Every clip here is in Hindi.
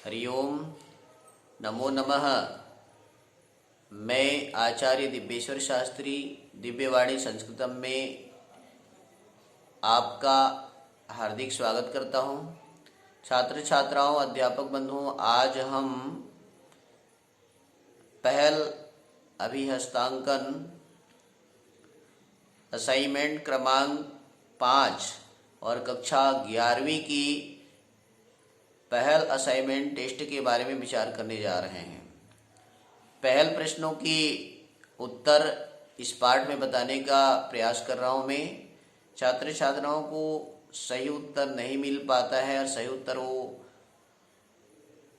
हरिओम। नमो नमः। मैं आचार्य दिव्येश्वर शास्त्री दिव्यवाणी संस्कृतम में आपका हार्दिक स्वागत करता हूं। छात्र छात्राओं, अध्यापक बंधुओं, आज हम पहल अभिहस्तांकन असाइनमेंट क्रमांक 5 और कक्षा 11वीं की पहल असाइनमेंट टेस्ट के बारे में विचार करने जा रहे हैं। पहल प्रश्नों की उत्तर इस पाठ में बताने का प्रयास कर रहा हूं मैं। छात्र छात्राओं को सही उत्तर नहीं मिल पाता है और सही उत्तर वो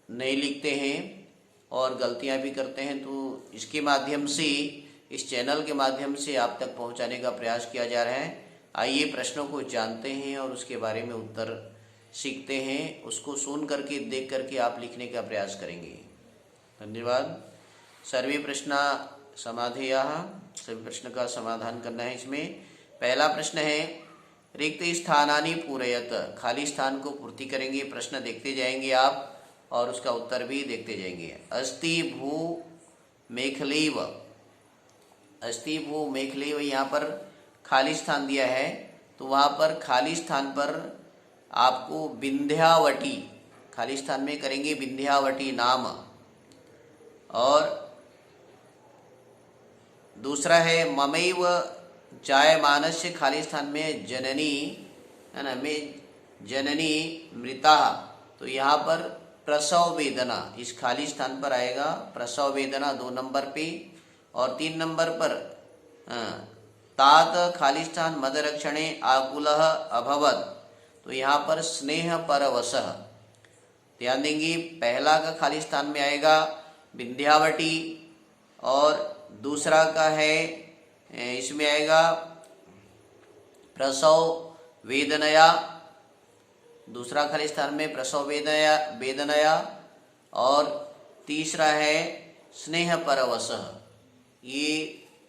नहीं लिखते हैं और गलतियां भी करते हैं, तो इसके माध्यम से, इस चैनल के माध्यम से आप तक पहुंचाने का प्रयास किया जा रहा है। आइए प्रश्नों को जानते हैं और उसके बारे में उत्तर सीखते हैं। उसको सुन करके, देख करके आप लिखने का प्रयास करेंगे। धन्यवाद। सर्वे प्रश्न समाधेयः, सभी प्रश्न का समाधान करना है। इसमें पहला प्रश्न है, रिक्त स्थानानि पूरयत, खाली स्थान को पूर्ति करेंगे। प्रश्न देखते जाएंगे आप और उसका उत्तर भी देखते जाएंगे। अस्ति भू मेखलैव, अस्ति भू मेखलैव, यहाँ पर खाली स्थान दिया है, तो वहाँ पर खाली स्थान पर आपको विंध्यावटी, खाली स्थान में करेंगे विंध्यावटी नाम। और दूसरा है ममैव जायमानस्य, खाली स्थान में जननी, है ना, में जननी मृता, तो यहाँ पर प्रसव वेदना, इस खाली स्थान पर आएगा प्रसव वेदना 2 नंबर पे। और 3 नंबर पर तात खाली स्थान मदरक्षणे आकुलः अभवत्, तो यहाँ पर स्नेह परवशः। ध्यान देंगे, पहला का खाली स्थान में आएगा विंध्यावटी और दूसरा का है, इसमें आएगा प्रसव वेदनया, दूसरा खाली स्थान में प्रसव वेदनया और तीसरा है स्नेह परवशः। ये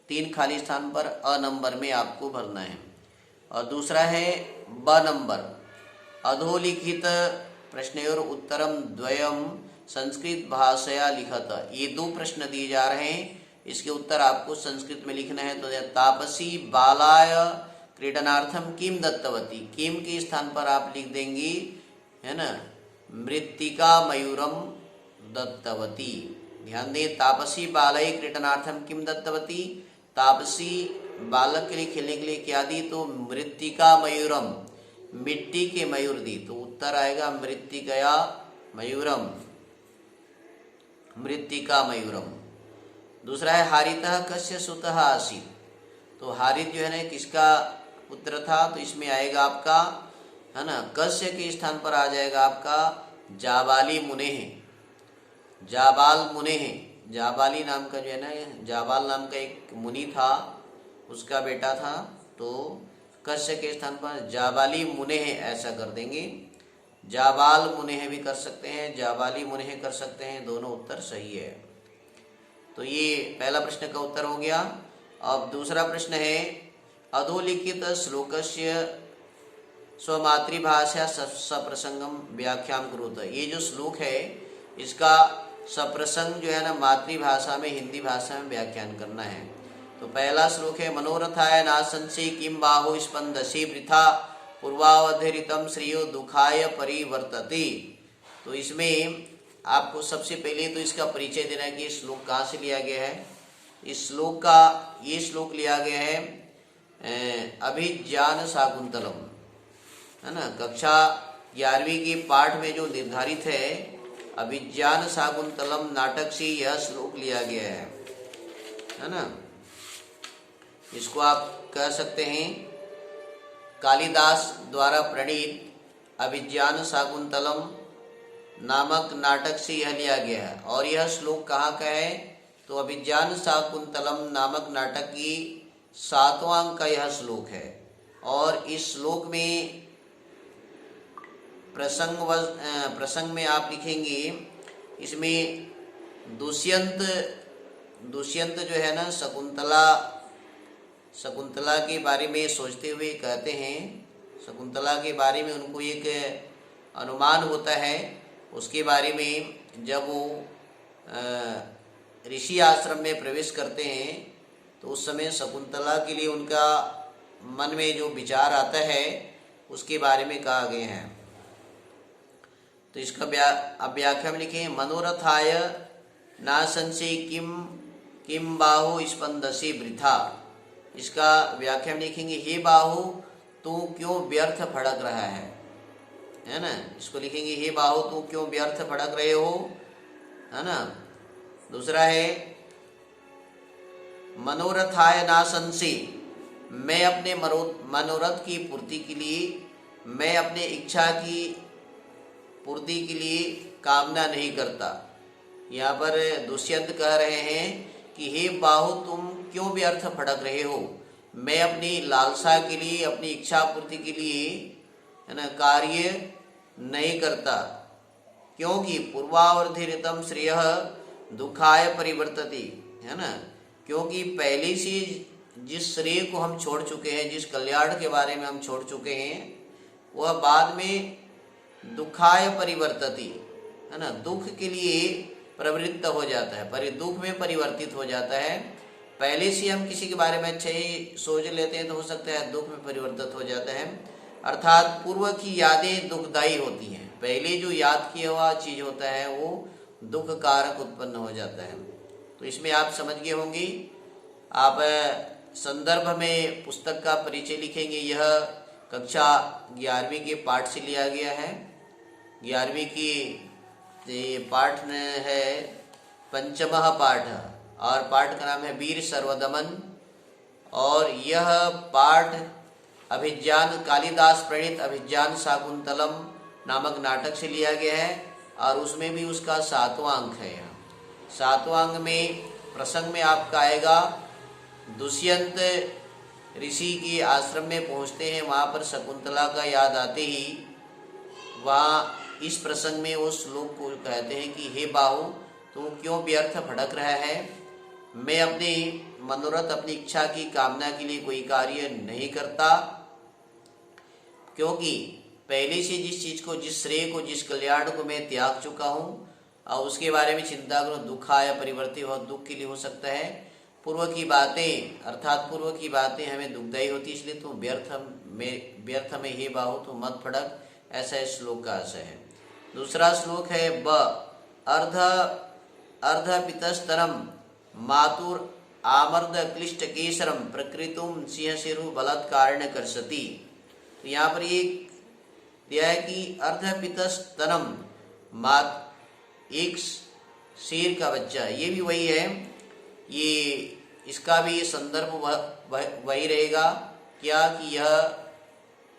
3 खाली स्थान पर अ नंबर में आपको भरना है। और दूसरा है ब नंबर, अधोलिखित प्रश्नयोर उत्तरम द्वयम संस्कृत भाषया लिखत। ये 2 प्रश्न दिए जा रहे हैं, इसके उत्तर आपको संस्कृत में लिखना है। तो तापसी बालाय क्रीडनार्थम किम दत्तवती, किम के स्थान पर आप लिख देंगी, है ना, मृत्तिका मयूरम दत्तवती। ध्यान दें, तापसी बालय क्रीडनार्थम किम दत्तवती, तापसी बालक के लिए खेलने के लिए क्या दी, तो मृत्तिका मयूरम, मिट्टी के मयूर दी, तो उत्तर आएगा मृत्तिकया मयूरम, मृत्तिका मयूरम। दूसरा है हारितः कस्य सुतः आसीत्, तो हारित जो है ना किसका पुत्र था, तो इसमें आएगा आपका, है ना, कस्य के स्थान पर आ जाएगा आपका जाबाली मुनेह, जाबाल मुनेह, जाबाली नाम का जो है ना, जाबाल नाम का एक मुनि था, उसका बेटा था, तो कस्य के स्थान पर जाबाली मुनेह ऐसा कर देंगे। जाबाल मुनेह भी कर सकते हैं, जाबाली मुनेह कर सकते हैं, दोनों उत्तर सही है। तो ये पहला प्रश्न का उत्तर हो गया। अब दूसरा प्रश्न है, अधोलिखित श्लोकस्य स्वमातृभाषा सप्रसंगम व्याख्यां कुरुत। ये जो श्लोक है इसका सप्रसंग जो है ना मातृभाषा में, हिंदी भाषा में व्याख्यान करना है। तो पहला श्लोक है, मनोरथाय नासंसि किम बाहु स्पंदसि वृथा पूर्वावधरितम श्रेयो दुखाय परिवर्तते। तो इसमें आपको सबसे पहले तो इसका परिचय देना है कि श्लोक कहाँ से लिया गया है। इस श्लोक का, ये श्लोक लिया गया है अभिज्ञान शाकुंतलम, है ना, कक्षा 11वीं के पाठ में जो निर्धारित है अभिज्ञान शाकुंतलम नाटक से यह श्लोक लिया गया है ना। इसको आप कह सकते हैं कालिदास द्वारा प्रणीत अभिज्ञान शाकुंतलम नामक नाटक से यह लिया गया है। और यह श्लोक कहाँ का है, तो अभिज्ञान शाकुंतलम नामक नाटक की 7वां अंक का यह श्लोक है। और इस श्लोक में प्रसंग में आप लिखेंगे, इसमें दुष्यंत जो है ना शकुंतला के बारे में सोचते हुए कहते हैं, शकुंतला के बारे में उनको एक अनुमान होता है उसके बारे में जब वो ऋषि आश्रम में प्रवेश करते हैं तो उस समय शकुंतला के लिए उनका मन में जो विचार आता है उसके बारे में कहा गया है। तो इसका अब व्याख्या में लिखे, मनोरथाय नासंशय किम किम बाहु स्पंदसी वृथा। इसका व्याख्या में लिखेंगे, हे बाहु तू क्यों व्यर्थ फड़क रहा है ना। इसको लिखेंगे, हे बाहु तू क्यों व्यर्थ फड़क रहे हो, है ना। दूसरा है मनोरथाय नासंशय, मैं अपने मनोरथ की पूर्ति के लिए, मैं अपने इच्छा की पूर्ति के लिए कामना नहीं करता। यहाँ पर दुष्यंत कह रहे हैं कि हे बाहु तुम क्यों व्यर्थ फड़क रहे हो, मैं अपनी लालसा के लिए, अपनी इच्छा पूर्ति के लिए, है ना, कार्य नहीं करता। क्योंकि पूर्वावर्धितम श्रेय दुखाय परिवर्तति, है ना। क्योंकि पहले से जिस श्रेय को हम छोड़ चुके हैं, जिस कल्याण के बारे में हम छोड़ चुके हैं, वह बाद में दुखाय परिवर्तति, है ना, दुख के लिए प्रवृत्त हो जाता है, पर दुख में परिवर्तित हो जाता है। पहले से हम किसी के बारे में अच्छे ही सोच लेते हैं तो हो सकता है दुख में परिवर्तित हो जाता है। अर्थात पूर्व की यादें दुखदायी होती हैं, पहले जो याद किया हुआ चीज होता है वो दुख कारक उत्पन्न हो जाता है। तो इसमें आप समझ गए होंगे। आप संदर्भ में पुस्तक का परिचय लिखेंगे। यह कक्षा 11वीं के पाठ से लिया गया है। 11वीं की पाठ है पंचमः पाठ, और पाठ का नाम है वीर सर्वदमन। और यह पाठ अभिज्ञान कालिदास प्रणीत अभिज्ञान शाकुंतलम नामक नाटक से लिया गया है, और उसमें भी उसका 7वां अंक है। 7वां अंक में प्रसंग में आपका आएगा, दुष्यंत ऋषि के आश्रम में पहुंचते हैं, वहाँ पर शकुंतला का याद आते ही वहाँ इस प्रसंग में उस श्लोक को कहते हैं कि हे बाहु तू क्यों व्यर्थ भटक रहा है, मैं अपने मनोरथ, अपनी इच्छा की कामना के लिए कोई कार्य नहीं करता। क्योंकि पहले से जिस चीज को, जिस श्रेय को, जिस कल्याण को मैं त्याग चुका हूँ, और उसके बारे में चिंता करो, दुखा या परिवर्तित हो, दुख के लिए हो सकता है। पूर्व की बातें, अर्थात पूर्व की बातें हमें दुखदायी होती, इसलिए तू व्यर्थ में हे बाहु तू मत फड़क, ऐसा इस श्लोक का आशय है। दूसरा श्लोक है ब अर्ध पितस्तरम मातुर आमर्द क्लिष्ट केसरम प्रकृतुम सिंह शिरु बलात्कारेण कर्षति। तो यहाँ पर ये दिया है कि अर्ध पितस्तरम, मात एक शेर का बच्चा, ये भी वही है। ये इसका भी संदर्भ वही रहेगा क्या कि यह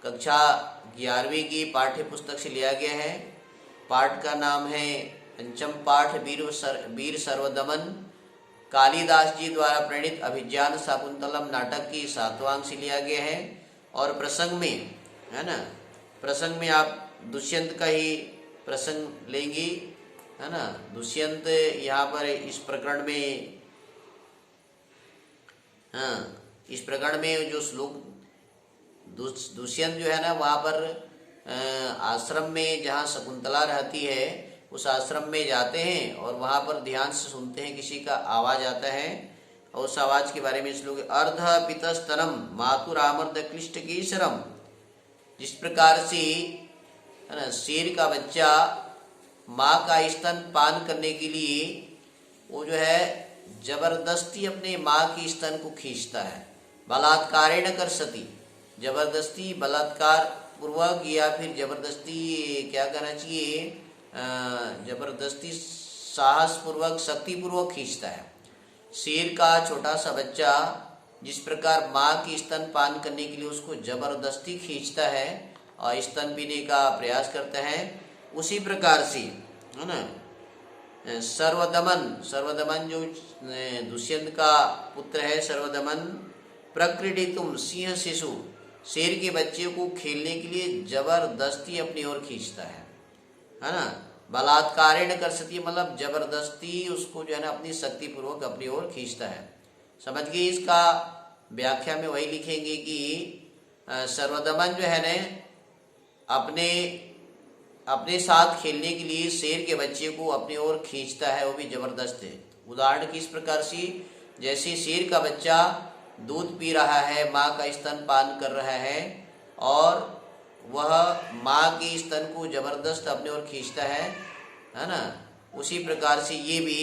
कक्षा 11वीं की पाठ्य पुस्तक से लिया गया है। पाठ का नाम है पंचम पाठ वीर सर्वदमन, कालिदास जी द्वारा प्रणीत अभिज्ञान शाकुंतलम नाटक की 7वां अंक से लिया गया है। और प्रसंग में, है ना, प्रसंग में आप दुष्यंत का ही प्रसंग लेंगी, है ना। दुष्यंत यहाँ पर इस प्रकरण में, हाँ, इस प्रकरण में जो श्लोक, दुष्यंत जो है ना, वहाँ पर आश्रम में जहाँ शकुंतला रहती है उस आश्रम में जाते हैं, और वहाँ पर ध्यान से सुनते हैं, किसी का आवाज आता है, और उस आवाज के बारे में इस लोग अर्ध पितस्तनम मातुरामर्द क्लिष्ट केसरम, जिस प्रकार से, है ना, शेर का बच्चा माँ का स्तन पान करने के लिए वो जो है जबरदस्ती अपने माँ की स्तन को खींचता है, बलात्कारेण कर्षति, जबरदस्ती, बलात्कार पूर्वक, या फिर जबरदस्ती क्या कहना चाहिए, जबरदस्ती साहस पूर्वक, शक्ति पूर्वक खींचता है। शेर का छोटा सा बच्चा जिस प्रकार माँ की स्तन पान करने के लिए उसको जबरदस्ती खींचता है और स्तन पीने का प्रयास करता है, उसी प्रकार से, है ना, सर्वदमन जो दुष्यंत का पुत्र है, सर्वदमन प्रक्रीडितुम सिंह शिशु, शेर के बच्चे को खेलने के लिए जबरदस्ती अपनी ओर खींचता है ना। बलात्कारेण कर्षति मतलब जबरदस्ती उसको जो है ना अपनी शक्ति पूर्वक अपनी ओर खींचता है। समझ गए। इसका व्याख्या में वही लिखेंगे कि सर्वदमन जो है ना अपने साथ खेलने के लिए शेर के बच्चे को अपनी ओर खींचता है, वो भी जबरदस्त है। उदाहरण किस प्रकार से, जैसे शेर का बच्चा दूध पी रहा है, माँ का स्तनपान कर रहा है और वह माँ के स्तन को जबरदस्त अपने ओर खींचता है ना। उसी प्रकार से ये भी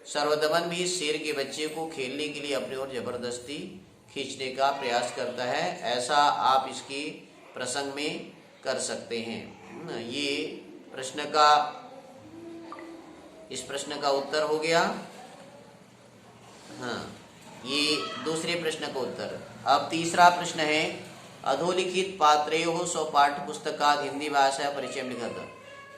सर्वदमन भी शेर के बच्चे को खेलने के लिए अपनी ओर जबरदस्ती खींचने का प्रयास करता है। ऐसा आप इसके प्रसंग में कर सकते हैं। ये प्रश्न का, इस प्रश्न का उत्तर हो गया। हाँ, ये दूसरे प्रश्न का उत्तर। अब तीसरा प्रश्न है, अधोलिखित पात्रयोः स्वपाठ्य पुस्तकात् हिंदी भाषा परिचय लिखत।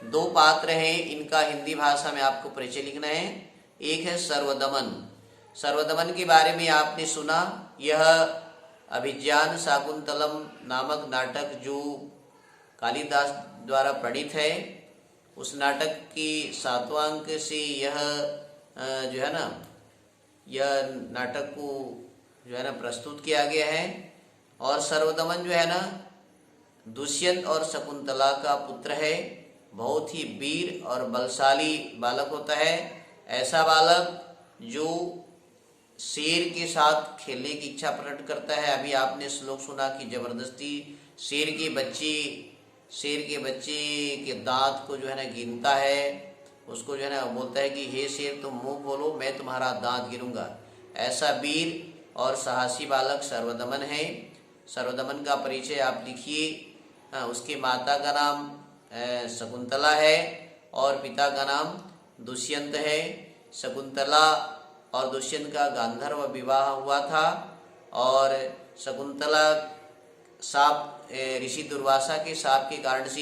दो पात्र हैं, इनका हिंदी भाषा में आपको परिचय लिखना है। एक है सर्वदमन। सर्वदमन के बारे में आपने सुना, यह अभिज्ञान शाकुंतलम नामक नाटक जो कालिदास द्वारा प्रणीत है, उस नाटक की 7वां अंक से यह जो है ना, यह नाटक को जो है ना प्रस्तुत किया गया है। और सर्वदमन जो है ना दुष्यंत और शकुंतला का पुत्र है। बहुत ही वीर और बलशाली बालक होता है। ऐसा बालक जो शेर के साथ खेलने की इच्छा प्रकट करता है। अभी आपने श्लोक सुना कि जबरदस्ती शेर के बच्चे के दांत को जो है ना गिनता है, उसको जो है ना बोलता है कि हे शेर तुम मुंह खोलो, मैं तुम्हारा दांत गिरूंगा। ऐसा वीर और साहसी बालक सर्वदमन है। सर्वदमन का परिचय आप लिखिए। उसकी माता का नाम शकुंतला है और पिता का नाम दुष्यंत है। शकुंतला और दुष्यंत का गांधर्व विवाह हुआ था और शकुंतला साप ऋषि दुर्वासा के साप के कारण से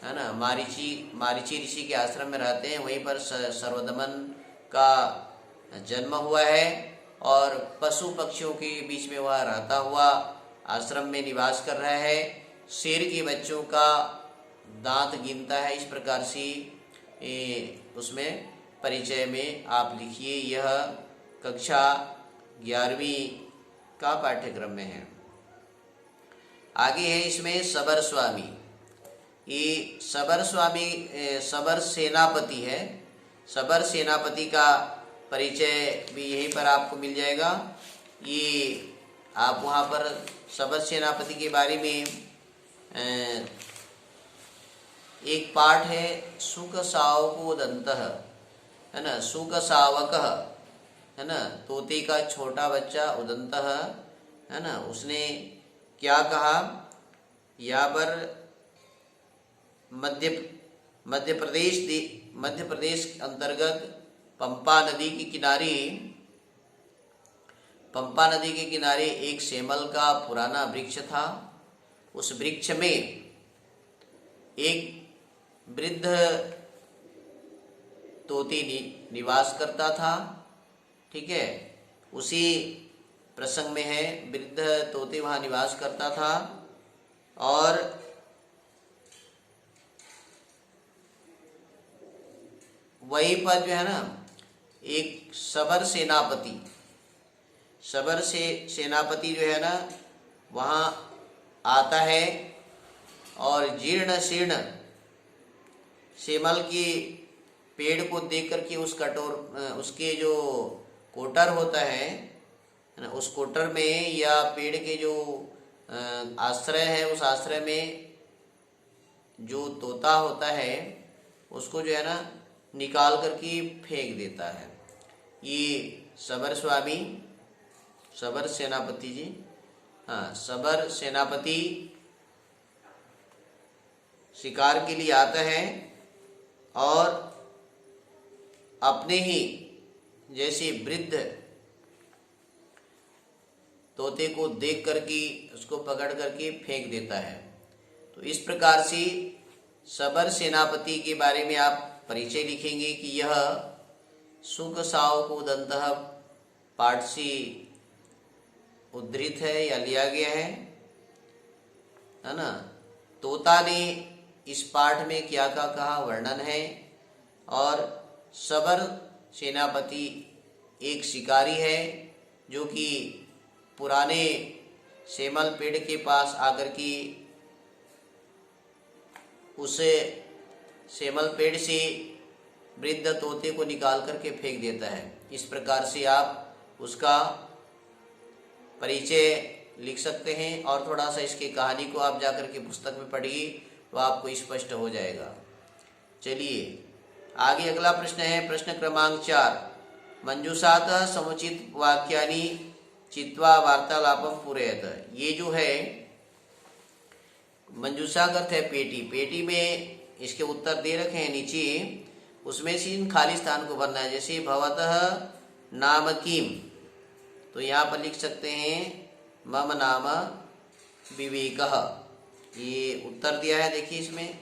है ना मारीची ऋषि के आश्रम में रहते हैं। वहीं पर सर्वदमन का जन्म हुआ है और पशु पक्षियों के बीच में वह रहता हुआ आश्रम में निवास कर रहा है। शेर के बच्चों का दांत गिनता है। इस प्रकार से उसमें परिचय में आप लिखिए। यह कक्षा 11वीं का पाठ्यक्रम में है। आगे है इसमें सबर स्वामी। ये सबर स्वामी सबर सेनापति है। सबर सेनापति का परिचय भी यहीं पर आपको मिल जाएगा। ये आप वहाँ पर सबर सेनापति के बारे में एक पाठ है, सुख सावको दंतः, है ना, सुख सावक है ना, तोते का छोटा बच्चा उदंतः, है ना, उसने क्या कहा। यहाँ पर मध्य प्रदेश अंतर्गत पंपा नदी के किनारे एक सेमल का पुराना वृक्ष था। उस वृक्ष में एक वृद्ध तोती निवास करता था। ठीक है, उसी प्रसंग में है, वृद्ध तोते वहाँ निवास करता था और वहीं पर जो है ना एक सबर सेनापति जो है ना वहाँ आता है और जीर्ण शीर्ण सेमल की पेड़ को देख करके उसके जो कोटर होता है ना, उस कोटर में या पेड़ के जो आश्रय है, उस आश्रय में जो तोता होता है उसको जो है ना निकाल करके फेंक देता है। ये सबर सेनापति जी, हाँ, सबर सेनापति शिकार के लिए आता है और अपने ही जैसे वृद्ध तोते को देख करके उसको पकड़ करके फेंक देता है। तो इस प्रकार से सबर सेनापति के बारे में आप परिचय लिखेंगे कि यह सुख सावको दंतः पाठ से उद्धृत है या लिया गया है ना। तोता ने इस पाठ में क्या क्या कहा वर्णन है। और सबर सेनापति एक शिकारी है जो कि पुराने सेमल पेड़ के पास आकर के उसे सेमल पेड़ से वृद्ध तोते को निकाल करके फेंक देता है। इस प्रकार से आप उसका परिचय लिख सकते हैं और थोड़ा सा इसकी कहानी को आप जाकर के पुस्तक में पढ़िए तो आपको स्पष्ट हो जाएगा। चलिए आगे अगला प्रश्न है, प्रश्न क्रमांक 4। मंजूषातः समुचित वाक्यानि चित्वा वार्तालापम पूरयत। ये जो है मंजूषा का अर्थ है पेटी। पेटी में इसके उत्तर दे रखे हैं नीचे, उसमें से इन खाली स्थान को भरना है। जैसे भवतः नाम किम, तो यहाँ पर लिख सकते हैं मम नाम विवेकः। ये उत्तर दिया है, देखिए इसमें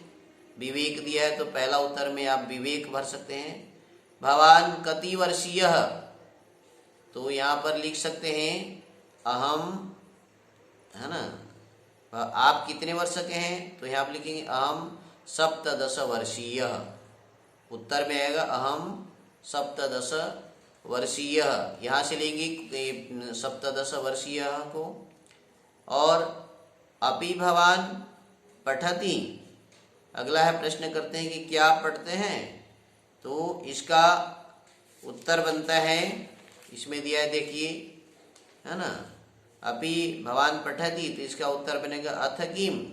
विवेक दिया है तो पहला उत्तर में आप विवेक भर सकते हैं। भवान कति वर्षीयः, तो यहाँ पर लिख सकते हैं अहम, है ना, आप कितने वर्ष के हैं, तो यहाँ पर लिखेंगे अहम सप्तदश वर्षीय। उत्तर में आएगा अहम सप्तदश वर्षीय, यहाँ से लेंगे सप्तदश वर्षीय को। और अपि भवान पठति, अगला है प्रश्न करते हैं कि क्या आप पढ़ते हैं, तो इसका उत्तर बनता है, इसमें दिया है देखिए, है ना, अपि भवान पठति, तो इसका उत्तर बनेगा अथ किम,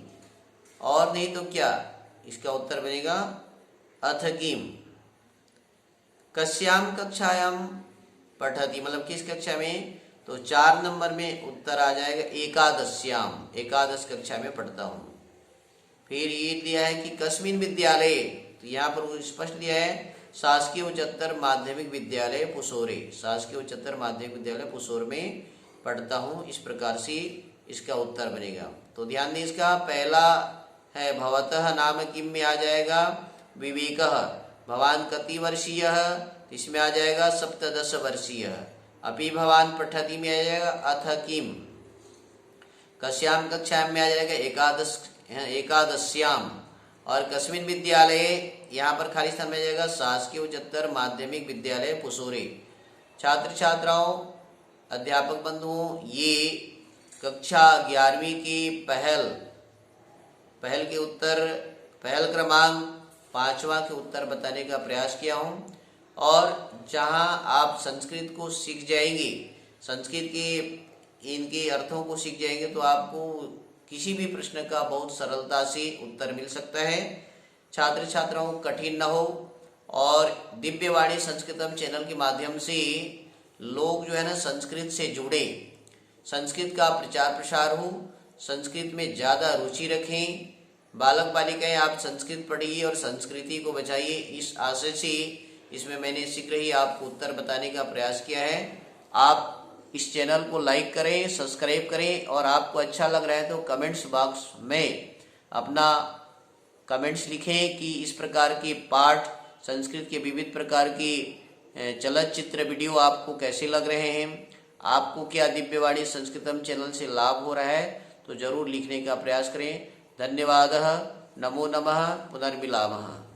और नहीं तो क्या, इसका उत्तर बनेगा अथ किम। कस्याम कक्षायाम पठति, मतलब किस कक्षा में, तो 4 नंबर में उत्तर आ जाएगा एकादश्याम, एकादश कक्षा में पढ़ता हूँ। फिर ये दिया है कि कस्मिन विद्यालय, तो यहाँ पर स्पष्ट दिया है शासकीय उच्चतर माध्यमिक विद्यालय पुसोरे, शासकीय उच्चतर माध्यमिक विद्यालय पुसोर में पढ़ता हूँ। इस प्रकार से इसका उत्तर बनेगा। तो ध्यान दें, इसका पहला है भवतः नाम किम में आ जाएगा विवेकः, भवान कति वर्षीयः, इसमें आ जाएगा सप्तदश वर्षीयः। अपि भवान पठति में आ जाएगा अथ किम। कस्याम कक्षायाम में आ जाएगा एकादश्याम। और कस्मिन विद्यालय, यहाँ पर खाली स्थान में आ जाएगा शासकीय उच्चतर माध्यमिक विद्यालय पुसोरे। छात्र छात्राओं, अध्यापक बंधुओं, ये कक्षा 11वीं की पहल के उत्तर, पहल क्रमांक 5वां के उत्तर बताने का प्रयास किया हूँ। और जहाँ आप संस्कृत को सीख जाएंगे, संस्कृत के इनके अर्थों को सीख जाएंगे, तो आपको किसी भी प्रश्न का बहुत सरलता से उत्तर मिल सकता है। छात्र छात्राओं को कठिन न हो, और दिव्यवाणी संस्कृतम चैनल के माध्यम से लोग जो है ना संस्कृत से जुड़े, संस्कृत का प्रचार प्रसार हो, संस्कृत में ज़्यादा रुचि रखें। बालक बालिकाएं आप संस्कृत पढ़िए और संस्कृति को बचाइए, इस आशय से इसमें मैंने शीघ्र ही आपको उत्तर बताने का प्रयास किया है। आप इस चैनल को लाइक करें, सब्सक्राइब करें, और आपको अच्छा लग रहा है तो कमेंट्स बॉक्स में अपना कमेंट्स लिखें कि इस प्रकार के पाठ, संस्कृत के विविध प्रकार की चलचित्र वीडियो आपको कैसे लग रहे हैं, आपको क्या दिव्यवाणी संस्कृतम चैनल से लाभ हो रहा है, तो जरूर लिखने का प्रयास करें। धन्यवादः, नमो नमः, पुनर्मिलामः।